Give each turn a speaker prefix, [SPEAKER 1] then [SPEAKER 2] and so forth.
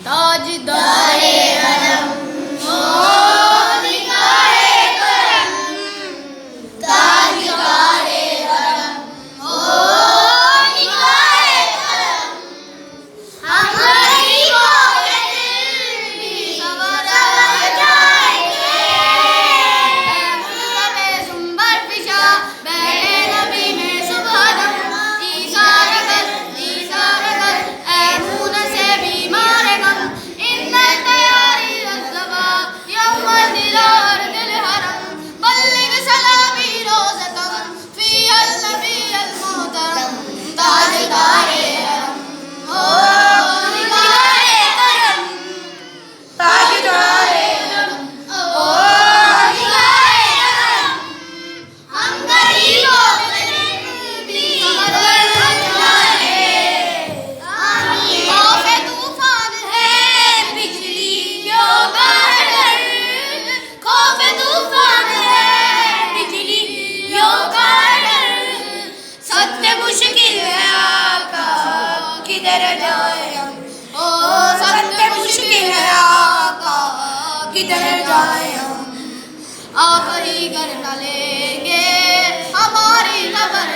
[SPEAKER 1] ताजदारे अलम ओ निगाहे करम, ताजदारे अलम ओ निगाहे करम, हम गरीबों के दिल भी संवर जाएंगे। सुंबर फिशा बैठे नबी में सुबह दम, ईसार कर ऐ मून से बीमार गम, इन्ना तैयारी रज़्ज़बा यौमल दिलार दिल हरम, बल्लिग सलामी रोज़तम फी अल नबी अल मोहतरम, ताजदारे अलम ओ निगाहे करम, ताजदारे अलम ओ निगाहे करम, हम गरीबों के दिल भी संवर जाएंगे। खौफ़े तूफ़ान है बिजलियों का डर, खौफ़े तूफ़ान है बिजलियों का डर, सत्य मुश्किल है आका किधर जाए हम, ओ सत्य मुश्किल है आका किधर जाए हम, आप ही कर न लेंगे हमारी खबर।